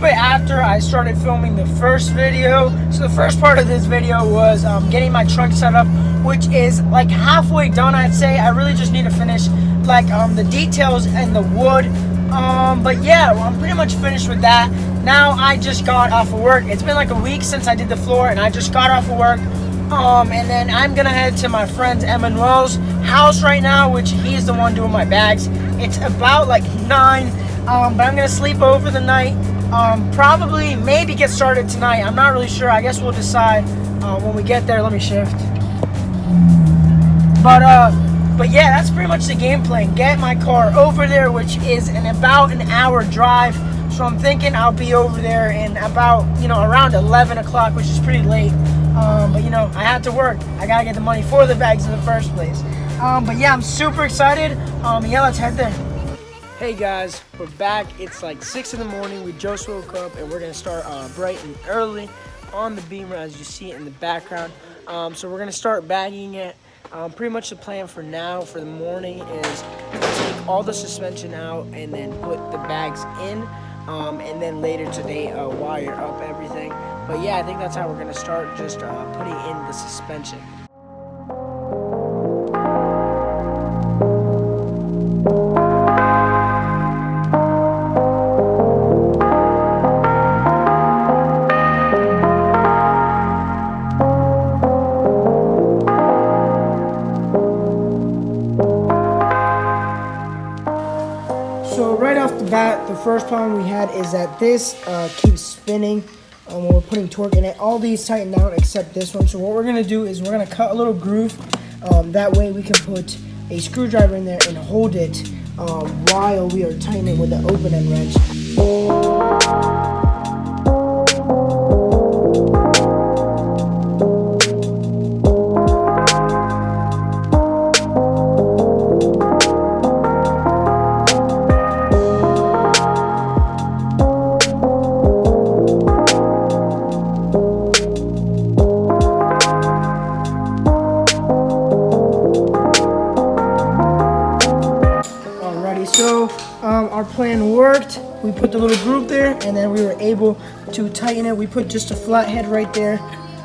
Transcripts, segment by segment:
bit after I started filming the first video. So the first part of this video was getting my trunk set up, which is like halfway done, I'd say. I really just need to finish like the details and the wood. But yeah, I'm pretty much finished with that. Now I just got off of work. It's been like a week since I did the floor, and I just got off of work. And then I'm gonna head to my friend Emmanuel's house right now, which he's the one doing my bags. It's about like 9, but I'm gonna sleep over the night. Probably, maybe get started tonight. I'm not really sure. I guess we'll decide when we get there. Let me shift. But yeah, that's pretty much the game plan. Get my car over there, which is in about an hour drive. So I'm thinking I'll be over there in about, around 11 o'clock, which is pretty late. But I had to work. I gotta get the money for the bags in the first place. But yeah, I'm super excited. Yeah, let's head there. Hey guys, we're back. It's like 6 in the morning. We just woke up and we're gonna start bright and early on the Beamer, as you see it in the background. So we're gonna start bagging it. Pretty much the plan for now, for the morning, is to take all the suspension out and then put the bags in. And then later today, wire up everything. But yeah, I think that's how we're gonna start, just putting in the suspension. So right off the bat, the first problem we had is that this keeps spinning when we're putting torque in it. All these tighten down except this one. So what we're gonna do is we're gonna cut a little groove. That way we can put a screwdriver in there and hold it while we are tightening with the open end wrench. So our plan worked. We put the little groove there, and then we were able to tighten it. We put just a flat head right there,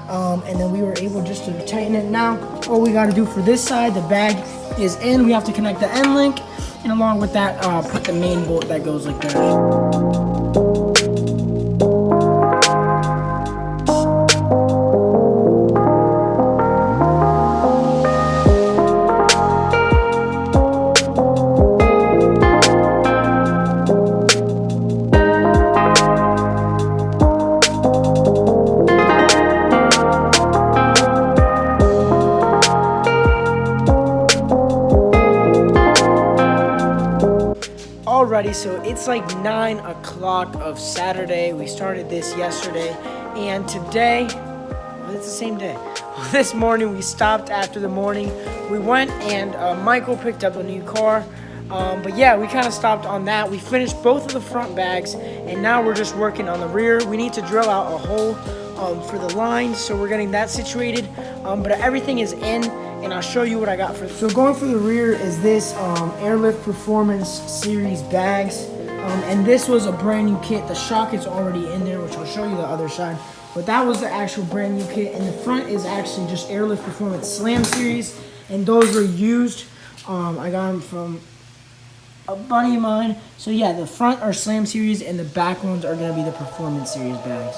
and then we were able just to tighten it. Now, all we got to do for this side, the bag is in. We have to connect the end link, and along with that, put the main bolt that goes like that. Alrighty, so it's like 9 o'clock of Saturday. We started this yesterday, and today, well, it's the same day. This morning we stopped after the morning. We went and Michael picked up a new car. But yeah, we kind of stopped on that. We finished both of the front bags, and now we're just working on the rear. We need to drill out a hole for the lines, so we're getting that situated. But everything is in, and I'll show you what I got for. So going for the rear is this Airlift Performance Series bags, and this was a brand new kit. The shock is already in there, which I'll show you the other side. But that was the actual brand new kit, and the front is actually just Airlift Performance Slam Series, and those were used. I got them from a buddy of mine. So yeah, the front are Slam Series, and the back ones are gonna be the Performance Series bags.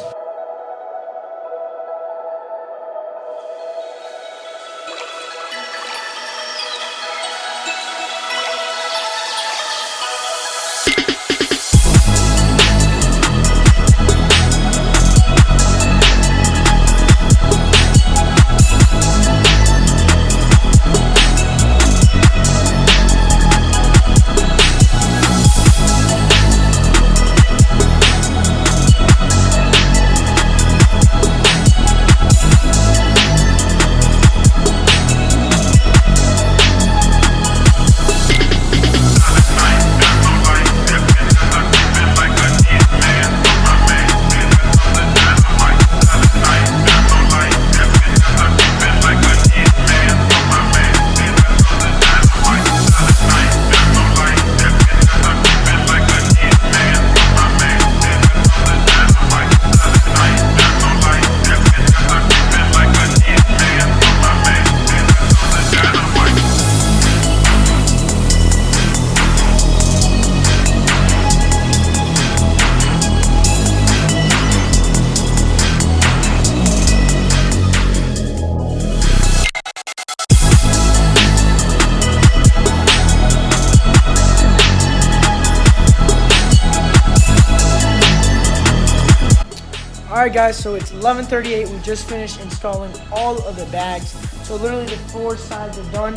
Alright guys, so it's 11:38. We just finished installing all of the bags. So literally the 4 sides are done.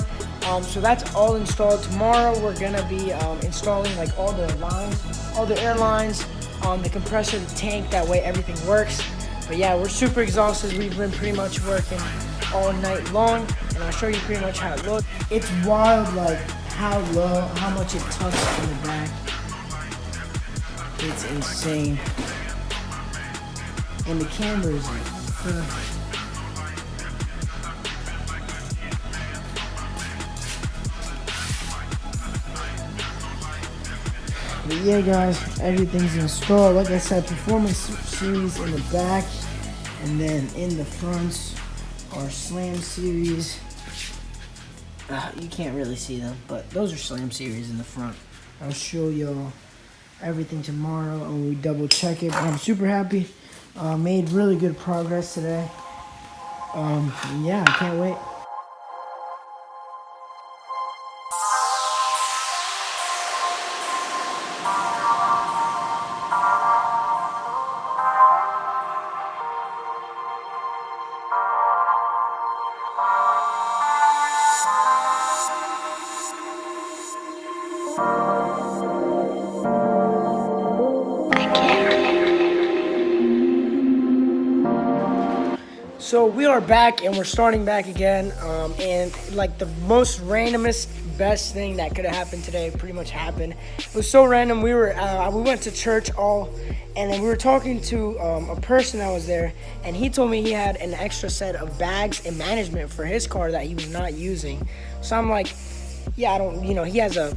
So that's all installed. Tomorrow we're gonna be installing like all the lines, all the air lines, the compressor, the tank. That way everything works. But yeah, we're super exhausted. We've been pretty much working all night long, and I'll show you pretty much how it looks. It's wild, like how low, how much it tucks in the back. It's insane. And the camera is like, But yeah guys, everything's installed. Like I said, performance series in the back, and then in the fronts are slam series. You can't really see them, but those are slam series in the front. I'll show y'all everything tomorrow and we double check it. But I'm super happy. Made really good progress today. Yeah, I can't wait. So we are back and we're starting back again, and like the most randomest best thing that could have happened today pretty much happened. It was so random. We went to church and then we were talking to a person that was there, and he told me he had an extra set of bags and management for his car that he was not using. So I'm like, yeah, I don't, he has a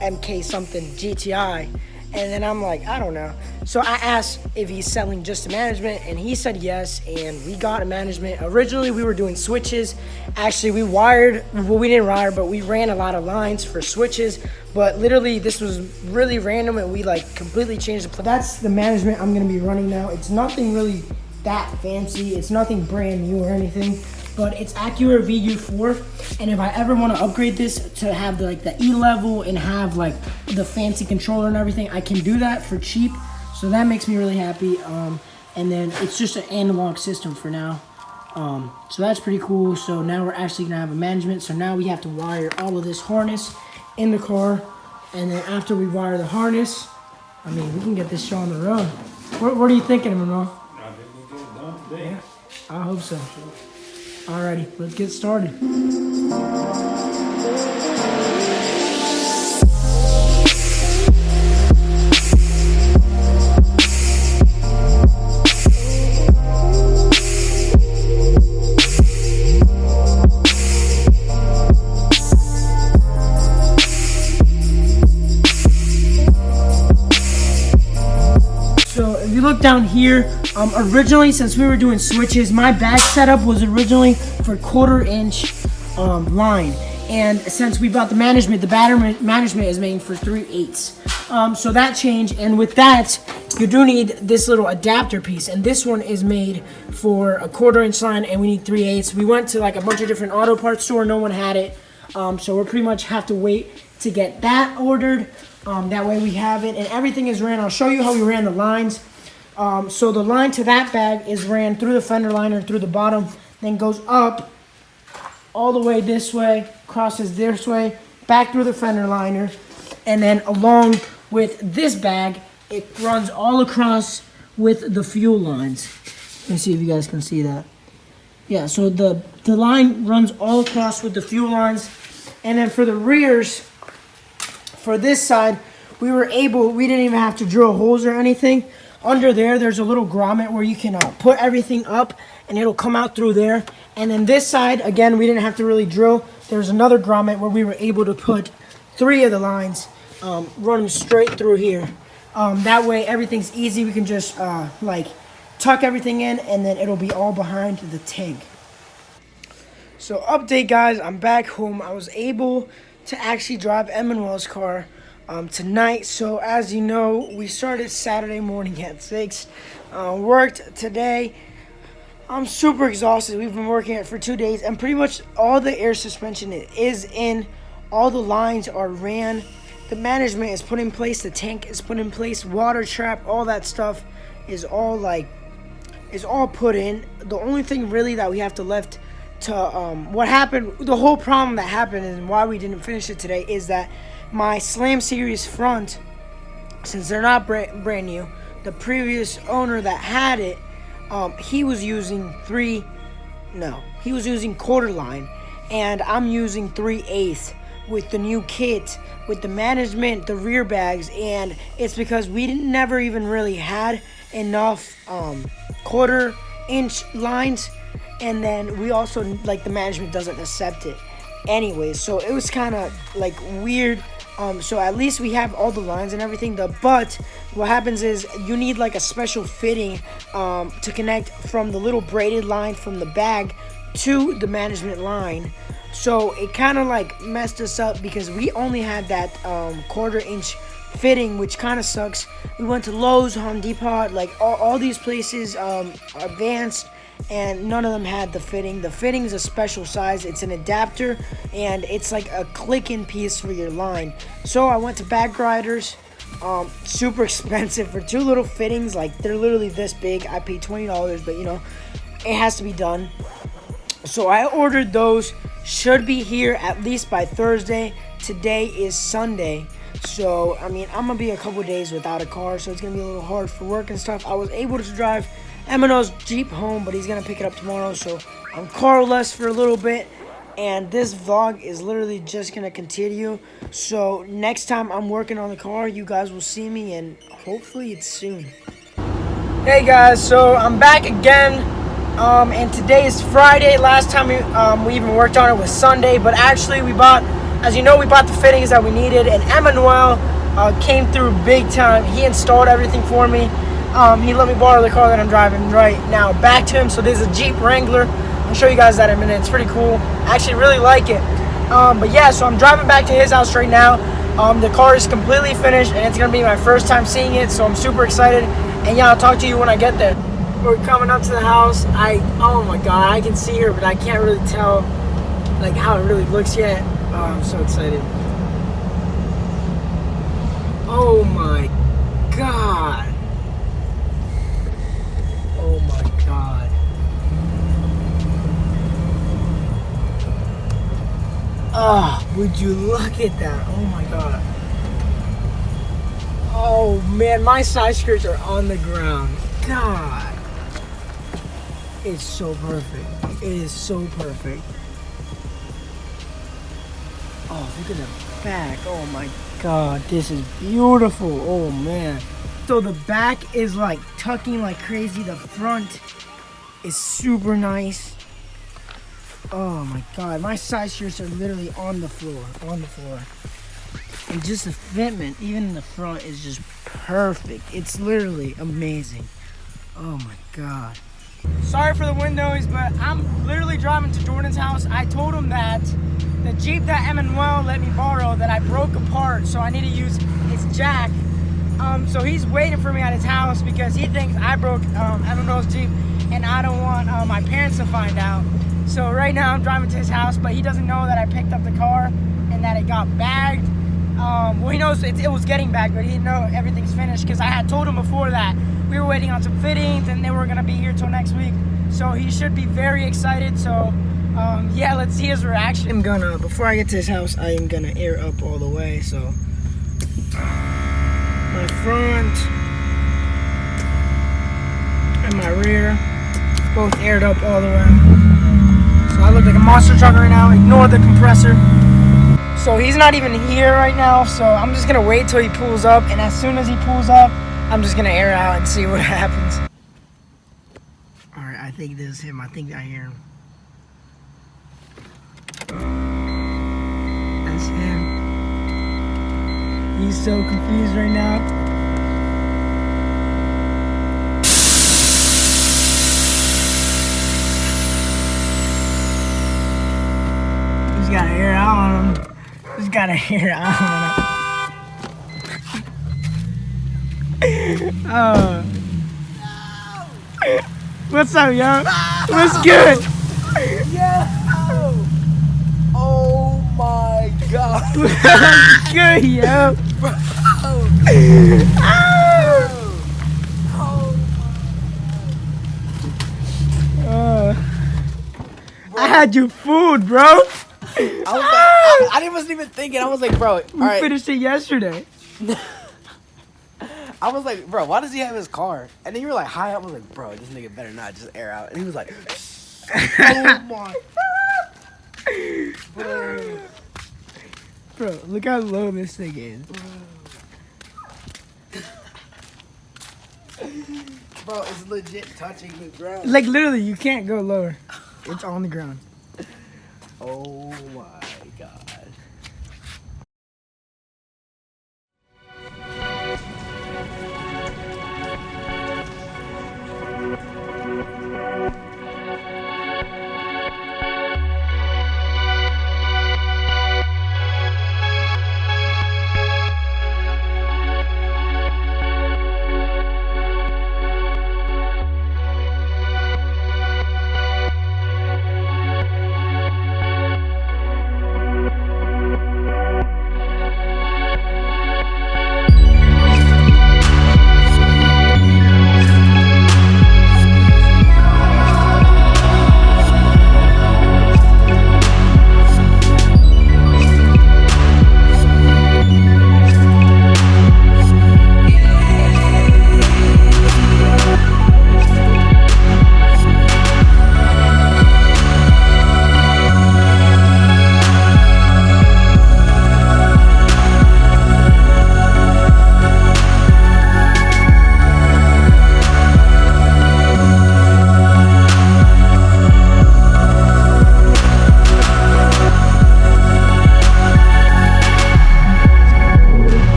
MK something GTI. And then I'm like, I don't know. So I asked if he's selling just a management, and he said yes, and we got a management. Originally, we were doing switches. Actually, we didn't wire, but we ran a lot of lines for switches. But literally, this was really random, and we like completely changed the plan. That's the management I'm gonna be running now. It's nothing really that fancy. It's nothing brand new or anything, but it's Acura VU4, and if I ever want to upgrade this to have the E level and have like the fancy controller and everything, I can do that for cheap. So that makes me really happy. And then it's just an analog system for now. So that's pretty cool. So now we're actually gonna have a management. So now we have to wire all of this harness in the car, and then after we wire the harness, I mean, we can get this show on the road. What are you thinking, Manuel? Yeah, I hope so. Alrighty, let's get started. So if you look down here, originally, since we were doing switches, my bag setup was originally for 1/4-inch line, and since we bought the management is made for 3/8. So that changed, and with that, you do need this little adapter piece, and this one is made for a 1/4-inch line, and we need 3/8. We went to like a bunch of different auto parts store, no one had it, so we pretty much have to wait to get that ordered. That way we have it, and everything is ran. I'll show you how we ran the lines. So the line to that bag is ran through the fender liner, through the bottom, then goes up all the way this way, crosses this way, back through the fender liner, and then along with this bag, it runs all across with the fuel lines. Let me see if you guys can see that. Yeah, so the line runs all across with the fuel lines, and then for the rears, for this side, we didn't even have to drill holes or anything. Under there's a little grommet where you can put everything up, and it'll come out through there. And then this side, again, we didn't have to really drill. There's another grommet where we were able to put 3 of the lines running straight through here. That way everything's easy. We can just like tuck everything in, and then it'll be all behind the tank. So update guys, I'm back home. I was able to actually drive Emmanuel's car tonight. So as you know, we started Saturday morning at 6, worked today. I'm super exhausted. We've been working it for 2 days, and pretty much all the air suspension is in, all the lines are ran, the management is put in place, the tank is put in place, water trap, all that stuff is all like is all put in. The only thing really that we have to left to what happened, the whole problem that happened and why we didn't finish it today is that my Slam Series front, since they're not brand new, the previous owner that had it, he was using quarter line, and I'm using 3/8 with the new kit, with the management, the rear bags, and it's because we never even really had enough quarter-inch lines, and then we also, like, the management doesn't accept it anyway, so it was kind of like weird. So at least we have all the lines and everything. But what happens is you need like a special fitting to connect from the little braided line from the bag to the management line. So it kind of like messed us up because we only had that quarter-inch fitting, which kind of sucks. We went to Lowe's, Home Depot, like all these places, Advanced, and none of them had the fitting. The fitting is a special size. It's an adapter, and it's like a click-in piece for your line. So I went to Bag Grinders. Super expensive for two little fittings. Like, they're literally this big. I paid $20, but you know, it has to be done. So I ordered those. Should be here at least by Thursday. Today is Sunday. So, I mean, I'm going to be a couple days without a car, so it's going to be a little hard for work and stuff. I was able to drive Emino's Jeep home, but he's going to pick it up tomorrow, so I'm carless for a little bit. And this vlog is literally just going to continue. So, next time I'm working on the car, you guys will see me, and hopefully it's soon. Hey guys, so I'm back again. And today is Friday. Last time we even worked on it was Sunday, but actually we bought, as you know, we bought the fittings that we needed, and Emmanuel came through big time. He installed everything for me. He let me borrow the car that I'm driving right now back to him. So this is a Jeep Wrangler. I'll show you guys that in a minute. It's pretty cool. I actually really like it. But yeah, so I'm driving back to his house right now. The car is completely finished, and it's gonna be my first time seeing it, so I'm super excited. And yeah, I'll talk to you when I get there. We're coming up to the house. Oh my god, I can see her, but I can't really tell like how it really looks yet. Oh, I'm so excited. Oh my god. Oh my god. Oh, would you look at that? Oh my god. Oh man, my side skirts are on the ground. God. It's so perfect. It is so perfect. Oh, look at the back. Oh my god, this is beautiful. Oh man. So the back is like tucking like crazy. The front is super nice. Oh my god, my side skirts are literally on the floor. And just the fitment, even in the front, is just perfect. It's literally amazing. Oh my god. Sorry for the wind noise, but I'm literally driving to Jordan's house. I told him that the Jeep that Emmanuel let me borrow, that I broke apart, so I need to use his jack. So he's waiting for me at his house because he thinks I broke Emmanuel's Jeep, and I don't want my parents to find out. So right now I'm driving to his house, but he doesn't know that I picked up the car and that it got bagged. Well, he knows it was getting bagged, but he didn't know everything's finished because I had told him before that we were waiting on some fittings and they were gonna be here till next week. So he should be very excited. So yeah, let's see his reaction. Before I get to his house, I am gonna air up all the way. So my front and my rear, both aired up all the way. So I look like a monster truck right now. Ignore the compressor. So he's not even here right now, so I'm just gonna wait till he pulls up, and as soon as he pulls up, I'm just gonna air out and see what happens. Alright, I think this is him. I think I hear him. That's him. He's so confused right now. Just gotta air out on him. Just gotta air out on him. Oh. No! What's up, yo? No! What's good? Yo! Oh my god. What's good, yo? Bro. Oh. Oh my god. had you fooled, bro. I was like, I wasn't even thinking. I was like, bro, all We right. finished it yesterday. I was like, bro, why does he have his car? And then you were like, high up. I was like, bro, this nigga better not just air out. And he was like, oh my. Bro. Bro, look how low this thing is. Bro, it's legit touching the ground. Like, literally, you can't go lower. It's on the ground. Oh my god.